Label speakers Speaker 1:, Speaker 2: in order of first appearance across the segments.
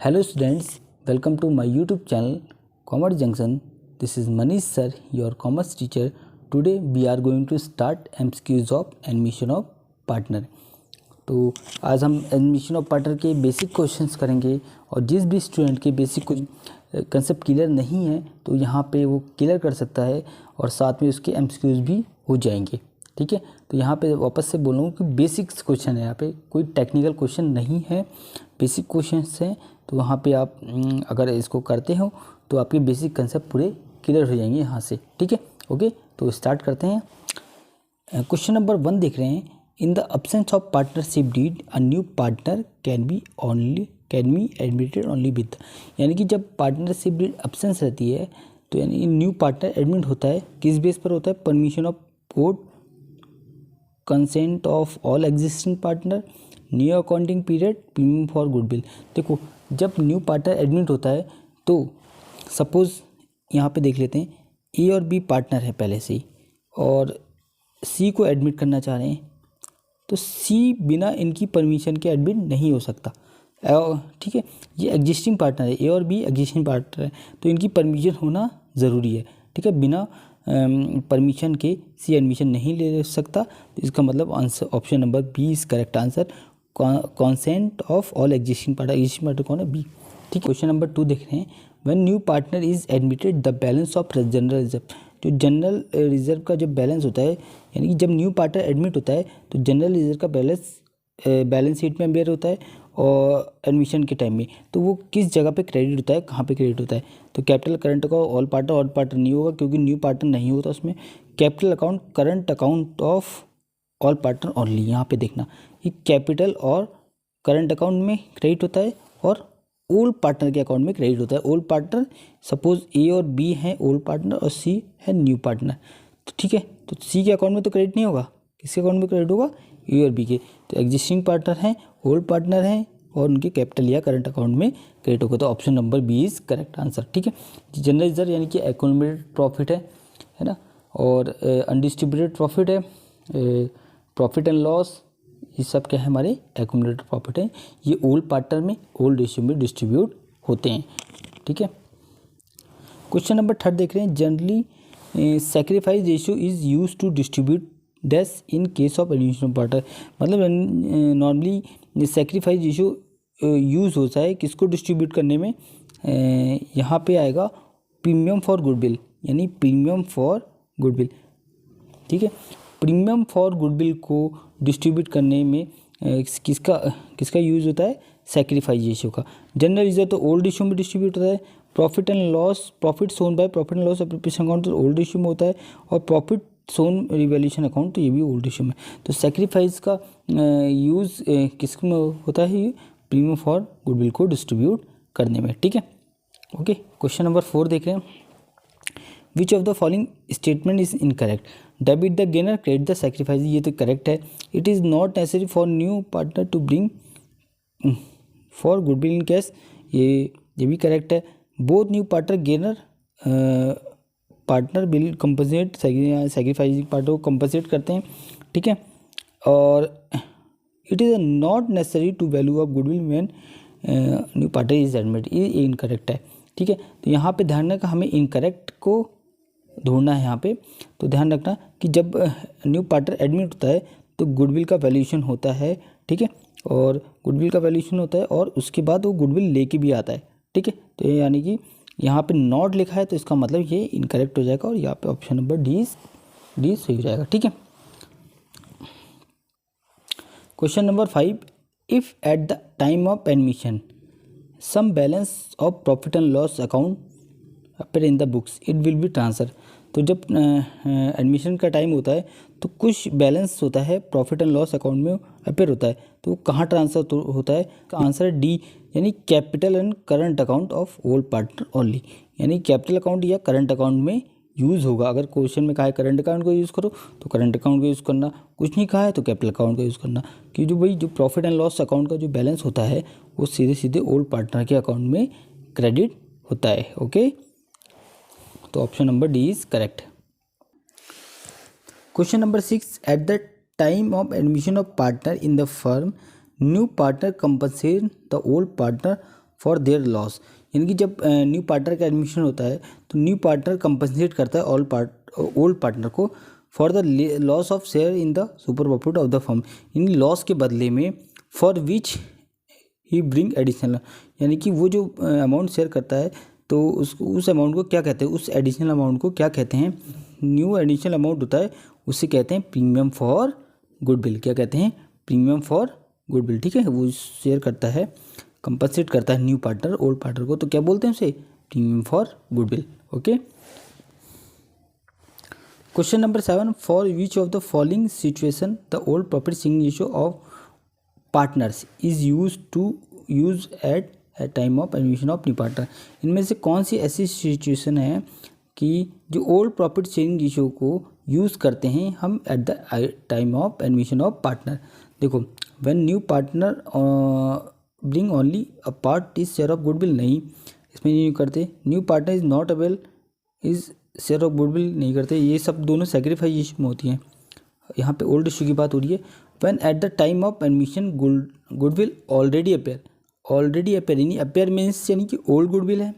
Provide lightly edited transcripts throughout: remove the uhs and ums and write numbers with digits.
Speaker 1: Hello students, welcome to my YouTube channel Commerce Junction. This is Manish sir, your commerce teacher. Today we are going to start MCQs of admission of partner. तो आज हम admission of partner के basic questions करेंगे और जिस भी student के basic concept clear नहीं है तो यहाँ पे वो क्लियर कर सकता है और साथ में उसके एमसीक्यूज भी हो जाएंगे। ठीक है, तो यहाँ पे वापस से बोल रहा हूँ कि बेसिक्स क्वेश्चन है, यहाँ पे कोई टेक्निकल क्वेश्चन नहीं है, बेसिक क्वेश्चंस हैं। तो वहाँ पे आप अगर इसको करते हो तो आपके बेसिक कंसेप्ट पूरे क्लियर हो जाएंगे यहाँ से। ठीक है, ओके, तो स्टार्ट करते हैं। क्वेश्चन नंबर 1 देख रहे हैं। In the absence of partnership deed a new partner can be admitted only with, यानी कि जब पार्टनरशिप डीड अब्सेंस रहती है तो यानी न्यू पार्टनर एडमिट होता है, किस बेस पर होता है? Permission of court, consent of all existing partner, new accounting period, premium for goodwill. देखो, जब न्यू पार्टनर एडमिट होता है तो सपोज यहाँ पे देख लेते हैं, ए और बी पार्टनर है पहले से ही और सी को एडमिट करना चाह रहे हैं, तो सी बिना इनकी परमिशन के एडमिट नहीं हो सकता। ठीक है, ये एग्जिस्टिंग पार्टनर है, ए और बी एग्जिस्टिंग पार्टनर है, तो इनकी परमिशन होना ज़रूरी है। ठीक है, बिना परमिशन के सी एडमिशन नहीं ले सकता, तो इसका मतलब answer option number B is correct answer. Consent of all existing partner कौन है? बी। ठीक है, क्वेश्चन नंबर 2 देख रहे हैं। When new partner is admitted the balance of general reserve, जो जनरल रिजर्व का जब बैलेंस होता है, यानी कि जब न्यू पार्टनर एडमिट होता है तो जनरल रिजर्व का बैलेंस शीट में बेयर होता है और एडमिशन के टाइम में, तो वो किस जगह पे क्रेडिट होता है, कहाँ पे क्रेडिट होता है? तो capital current account all partner नहीं होगा क्योंकि न्यू पार्टनर नहीं होता उसमें। Capital account current account of all partner only, यहाँ पे देखना ये कैपिटल और करंट अकाउंट में क्रेडिट होता है और ओल्ड पार्टनर के अकाउंट में क्रेडिट होता है। ओल्ड पार्टनर सपोज ए और बी हैं ओल्ड पार्टनर और सी है न्यू पार्टनर, तो ठीक है, तो सी के अकाउंट में तो क्रेडिट नहीं होगा, किसके अकाउंट में क्रेडिट होगा? ए और बी के। तो एग्जिस्टिंग पार्टनर हैं, ओल्ड पार्टनर हैं और उनके कैपिटल या करंट अकाउंट में क्रेडिट होगा, तो option number B is correct answer. ठीक है, जनरल रिजर्व यानी कि एक्यूमुलेटेड प्रॉफिट है ना, और अनडिस्ट्रीब्यूटेड प्रॉफिट है, प्रॉफिट एंड लॉस, ये सब क्या है? हमारे एक्यूमुलेटेड प्रॉफिट है। ये ओल्ड पार्टनर में ओल्ड रेशियो में डिस्ट्रीब्यूट होते हैं। ठीक है, क्वेश्चन नंबर 3 देख रहे हैं। Generally sacrifice ratio is use to distribute dash in case of admission of partner, मतलब नॉर्मली सैक्रिफाइस रेशियो यूज़ होता है किसको डिस्ट्रीब्यूट करने में? यहाँ पे आएगा प्रीमियम फॉर गुडविल, यानी प्रीमियम फॉर गुडविल। ठीक है, प्रीमियम फॉर गुडविल को डिस्ट्रीब्यूट करने में किसका यूज़ होता है? सैक्रिफाइस रेशियो का। जनरल रिजर्व तो ओल्ड रेशियो में डिस्ट्रीब्यूट होता है। Profit and loss, profit shown by profit and loss appropriation account तो ओल्ड रेशियो में होता है और प्रॉफिट सोन रिवैल्यूएशन अकाउंट तो ये भी ओल्ड रेशियो में। तो सैक्रिफाइस का यूज़ किस में होता है? ये प्रीमियम फॉर गुडविल को डिस्ट्रीब्यूट करने में। ठीक है, ओके, क्वेश्चन नंबर 4 देख रहे हैं। Which of the following statement is incorrect? Debit the gainer, credit the sacrifice, ये तो करेक्ट है। It is not necessary for new partner to bring for goodwill in cash, ये भी करेक्ट है। Both new partner gainer partner will compensate, sacrificing partner को compensate करते हैं। ठीक है, और it is not necessary to value of goodwill when new partner is admit, ये इनकरेक्ट है। ठीक है, तो यहाँ पे ध्यान रखना, हमें इनकरेक्ट को ढूंढना है यहाँ पे। तो ध्यान रखना कि जब न्यू पार्टनर एडमिट होता है तो गुडविल का वैल्यूएशन होता है। ठीक है, और गुडविल का वैल्यूएशन होता है और उसके बाद वो गुडविल लेके भी आता है। ठीक है, तो यानी कि यहाँ पे नॉट लिखा है तो इसका मतलब ये इनकरेक्ट हो जाएगा और यहाँ पे ऑप्शन नंबर डी सही हो जाएगा। ठीक है, question number 5। If at the time of admission some balance of profit and loss account appear in the books it will be transfer, तो जब एडमिशन का टाइम होता है तो कुछ बैलेंस होता है प्रॉफिट एंड लॉस अकाउंट में अपेयर होता है, तो वो कहाँ ट्रांसफर होता है? का आंसर डी, यानी capital and current account of old partner only, यानी कैपिटल अकाउंट या करंट अकाउंट में यूज़ होगा। अगर क्वेश्चन में कहा है करंट अकाउंट को यूज़ करो तो करंट अकाउंट को यूज़ करना, कुछ नहीं कहा है तो कैपिटल अकाउंट का यूज़ करना, कि जो प्रॉफिट एंड लॉस अकाउंट का जो बैलेंस होता है वो सीधे सीधे ओल्ड पार्टनर के अकाउंट में क्रेडिट होता है। ओके, तो option number D is correct. Question number 6। Eight the time of admission of partner in the firm new partner compensate the old partner for their loss, यानी कि जब new partner का admission होता है तो न्यू पार्टनर कंपनसेट करता है old partner को for the loss of share in the super profit of the firm, यानी लॉस के बदले में for which he bring additional, यानी कि वो जो अमाउंट शेयर करता है तो उस अमाउंट को क्या कहते हैं, उस एडिशनल अमाउंट को क्या कहते हैं, न्यू एडिशनल अमाउंट होता है उसे कहते हैं प्रीमियम फॉर गुडविल। क्या कहते हैं, प्रीमियम फॉर गुडविल। ठीक है, वो शेयर करता है, कंपनसेट करता है न्यू पार्टनर ओल्ड पार्टनर को, तो क्या बोलते हैं उसे, premium for goodwill. Okay, question number 7, for which of the following situation the old profit sharing ratio of partners is use at time of admission of new partner, इनमें से कौन सी ऐसी सिचुएशन है कि जो ओल्ड प्रॉफिट शेयरिंग रेशियो को use करते हैं हम at the time of admission of partner. देखो, when new partner bring only a part is share of goodwill, नहीं इसमें नहीं करते। New partner is not avail is share of goodwill, नहीं करते। ये सब दोनों सेक्रीफाइस इशू में होती हैं। यहाँ पे ओल्ड इशू की बात हो रही है। When eight the time of admission goodwill already appear, already appear यानी अपेयर मीन्स यानी कि ओल्ड गुडविल है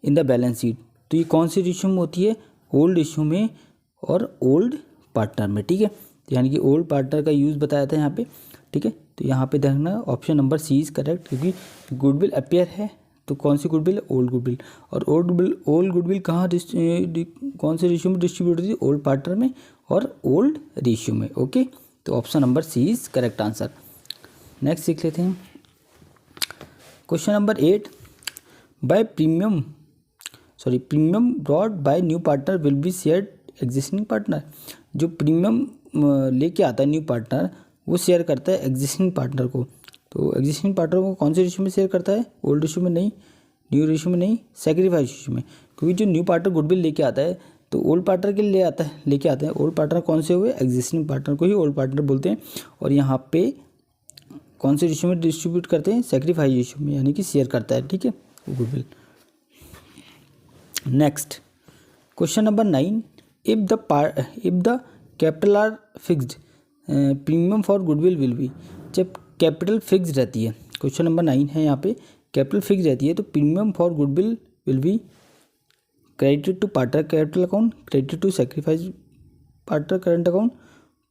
Speaker 1: इन द बैलेंस शीट, तो ये कौन सी रेशियो में होती है, ओल्ड रेशियो में और ओल्ड पार्टनर में। ठीक है, यानी कि ओल्ड पार्टनर का यूज़ बताया था यहाँ पे। ठीक है, तो यहाँ पे देखना option number C is correct, क्योंकि गुडविल अपेयर है तो कौन सी गुडविल है, ओल्ड गुडविल। और ओल्ड गुडविल कहाँ कौन से रेशियो में डिस्ट्रीब्यूट होती है, ओल्ड पार्टनर में और ओल्ड रेशियो में। ओके, तो option number C is correct answer. Next सीख लेते हैं question number 8, by premium brought by new partner will be shared existing partner, जो प्रीमियम लेके आता है न्यू पार्टनर वो शेयर करता है एग्जिस्टिंग पार्टनर को, तो एग्जिस्टिंग पार्टनर को कौन से रेशियो में शेयर करता है, ओल्ड रेशियो में नहीं, न्यू रेशियो में नहीं, सेक्रीफाइस रेशियो में। क्योंकि जो न्यू पार्टनर गुडविल लेके आता है तो ओल्ड पार्टनर के लिए लेके आता है, ओल्ड पार्टनर कौन से हुए, एग्जिस्टिंग पार्टनर को ही ओल्ड पार्टनर बोलते हैं। और यहाँ पे कौन से रेशियो में डिस्ट्रीब्यूट करते हैं, सेक्रीफाइस रेशियो में, यानी कि शेयर करता है। ठीक है, goodwill. Next question number 9, if the capital R fixed premium for goodwill will B, जब कैपिटल फिक्स्ड रहती है, क्वेश्चन नंबर 9 है यहाँ पे, कैपिटल फिक्स रहती है तो premium for goodwill will be credited to partner capital account, credited to sacrifice partner current account,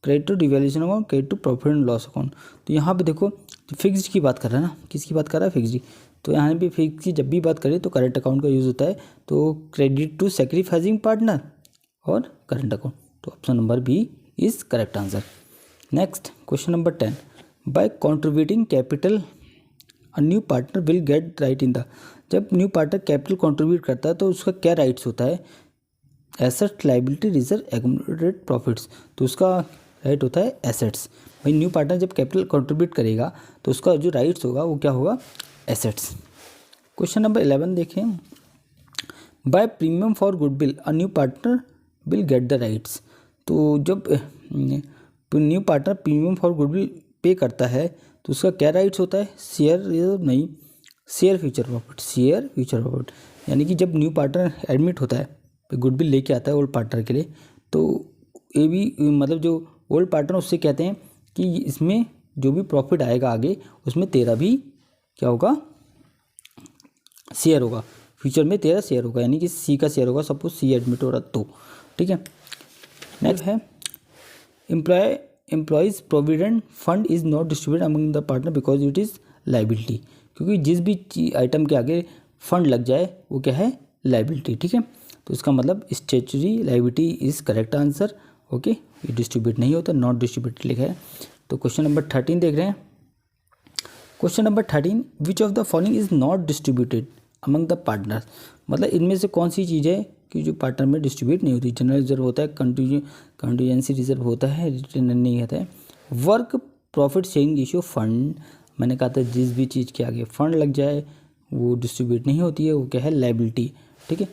Speaker 1: credit to devaluation account, credit to profit and loss account. तो यहाँ पे देखो फिक्स्ड की बात कर रहा है ना, किसकी बात कर रहा है, फिक्स्ड। तो यहाँ पे फिक्स की जब भी बात करें तो करंट अकाउंट का यूज़ होता है, तो क्रेडिट टू सेक्रीफाइसिंग पार्टनर और करंट अकाउंट, तो option number B is correct answer. Next question number 10, by contributing capital a new partner will get right in the, जब न्यू पार्टनर कैपिटल कंट्रीब्यूट करता है तो उसका क्या राइट्स होता है, asset liability reserve accumulated profits, तो उसका राइट होता है एसेट्स। भाई न्यू पार्टनर जब कैपिटल कंट्रीब्यूट करेगा तो उसका जो राइट्स होगा वो क्या होगा, एसेट्स। क्वेश्चन नंबर 11 देखें, by premium for goodwill a new partner will get the rights, तो जब new partner premium for goodwill पे करता है तो उसका क्या राइट्स होता है, शेयर रिजर्व नहीं, share future profit, share future profit. यानी कि जब न्यू पार्टनर एडमिट होता है गुडविल लेके आता है ओल्ड पार्टनर के लिए, तो ये भी मतलब जो ओल्ड पार्टनर उससे कहते हैं कि इसमें जो भी प्रॉफिट आएगा आगे उसमें तेरा भी क्या होगा, शेयर होगा, फ्यूचर में तेरा शेयर होगा, यानी कि सी का शेयर होगा, सपोज सी एडमिट हो रहा तो। ठीक है, नेक्स्ट है employees provident fund is not distributed among the partner because it is liability, क्योंकि जिस भी आइटम के आगे फंड लग जाए वो क्या है, लाइबिलिटी। ठीक है, तो इसका मतलब statutory liability is correct answer. Okay, ये डिस्ट्रीब्यूट नहीं होता, नॉट डिस्ट्रीब्यूटेड लिखा है। तो क्वेश्चन नंबर 13 देख रहे हैं। Question number 13, which of the following is not distributed among the partners, मतलब इनमें से कौन सी चीज़ है कि जो पार्टनर में डिस्ट्रीब्यूट नहीं होती। जनरल रिजर्व होता है, कंटीजेंसी रिजर्व होता है, रिटेनर नहीं होता है। Work profit sharing ratio fund, मैंने कहा था जिस भी चीज़ के आगे फंड लग जाए वो डिस्ट्रीब्यूट नहीं होती है, वो क्या है, लायबिलिटी। ठीक है,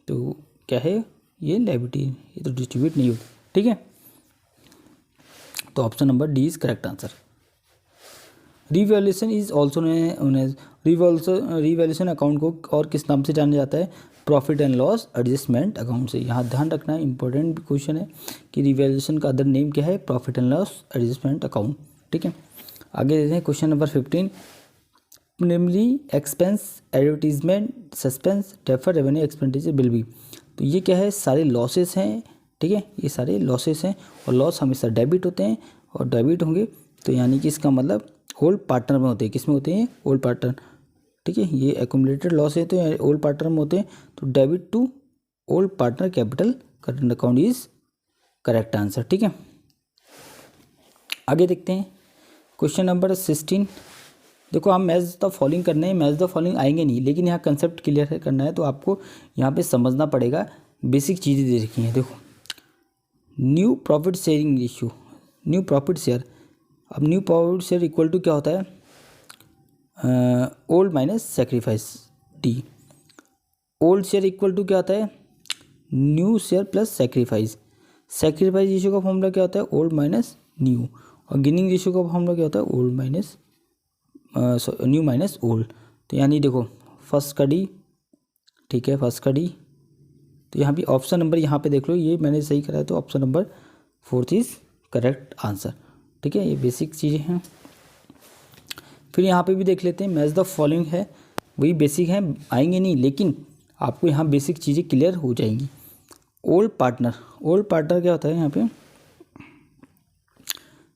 Speaker 1: तो क्या है ये, लायबिलिटी, ये तो डिस्ट्रीब्यूट नहीं होती। ठीक है, तो option number D is correct answer. Revaluation is also known as, revaluation account को और किस नाम से जाना जाता है, profit and loss adjustment account से। यहाँ ध्यान रखना है, इंपॉर्टेंट क्वेश्चन है कि रिवैल्यूएशन का अदर नेम क्या है, profit and loss adjustment account. ठीक है, आगे देखते हैं question number 15, preliminary expense, advertisement, suspense, defer revenue expenditure bill भी। तो ये क्या है, सारे लॉसेस हैं, ठीक है, ये सारे लॉसेस हैं और लॉस हमेशा डेबिट होते हैं और डेबिट होंगे तो यानी कि इसका मतलब ओल्ड पार्टनर में होते हैं। किस में होते हैं, ओल्ड पार्टनर, ठीक है। ये एक्यूमुलेटेड लॉस है तो ओल्ड पार्टनर में होते हैं, तो debit to old partner capital current account is correct answer, ठीक है। आगे देखते हैं क्वेश्चन नंबर 16। देखो हम मैच द फॉलोइंग करने हैं, मैच द फॉलोइंग आएंगे नहीं, लेकिन यहाँ कंसेप्ट क्लियर करना है तो आपको यहाँ पे समझना पड़ेगा। बेसिक चीज़ें दे रखी हैं, देखो new profit sharing ratio, new profit share. अब new profit share equal to क्या होता है, old minus sacrifice D. Old share equal to क्या होता है, new share plus sacrifice. Sacrifice ratio का फॉर्मूला क्या होता है, ओल्ड माइनस न्यू। और गिनिंग रेशियो का फॉर्मूला क्या होता है, old minus new minus old. तो यानी देखो फर्स्ट का डी, ठीक है, फर्स्ट का डी। तो यहाँ भी ऑप्शन नंबर यहाँ पे देख लो, ये मैंने सही करा है तो option number 4 is correct answer, ठीक है। ये बेसिक चीज़ें हैं। फिर यहाँ पे भी देख लेते हैं, मैच द फॉलोइंग है, वही बेसिक है, आएंगे नहीं लेकिन आपको यहाँ बेसिक चीज़ें क्लियर हो जाएंगी। ओल्ड पार्टनर, ओल्ड पार्टनर क्या होता है यहाँ पे,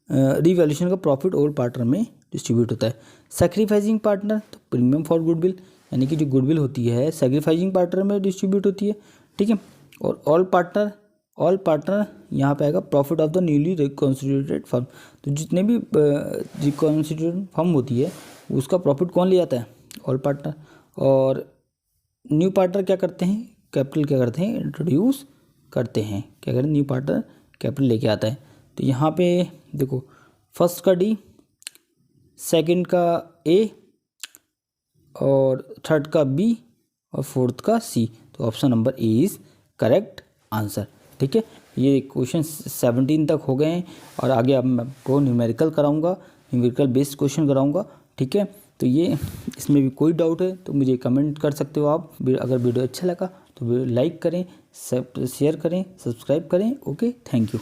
Speaker 1: रिवैल्यूएशन का प्रॉफिट ओल्ड पार्टनर में डिस्ट्रीब्यूट होता है। सैक्रिफाइसिंग पार्टनर, तो प्रीमियम फॉर गुडविल, यानी कि जो गुडविल होती है सैक्रिफाइसिंग पार्टनर में डिस्ट्रीब्यूट होती है, ठीक है। और ऑल पार्टनर, ऑल पार्टनर यहाँ पे आएगा profit of the newly reconstituted firm. तो जितने भी रिकॉन्स्टिट्यूटेड फर्म होती है उसका प्रॉफिट कौन ले जाता है, ऑल पार्टनर। और न्यू पार्टनर क्या करते हैं, कैपिटल क्या करते हैं, इंट्रोड्यूस करते हैं, क्या करते हैं, न्यू पार्टनर कैपिटल लेके आता है। तो यहाँ पे देखो फर्स्ट का डी, सेकंड का ए और थर्ड का बी और फोर्थ का सी। तो option number A is correct answer, ठीक है। ये क्वेश्चन 17 तक हो गए हैं और आगे अब मैं आपको न्यूमेरिकल कराऊंगा, न्यूमेरिकल बेस्ड क्वेश्चन कराऊंगा, ठीक है। तो ये इसमें भी कोई डाउट है तो मुझे कमेंट कर सकते हो आप। अगर वीडियो अच्छा लगा तो लाइक करें, शेयर करें, सब्सक्राइब करें। Okay, thank you.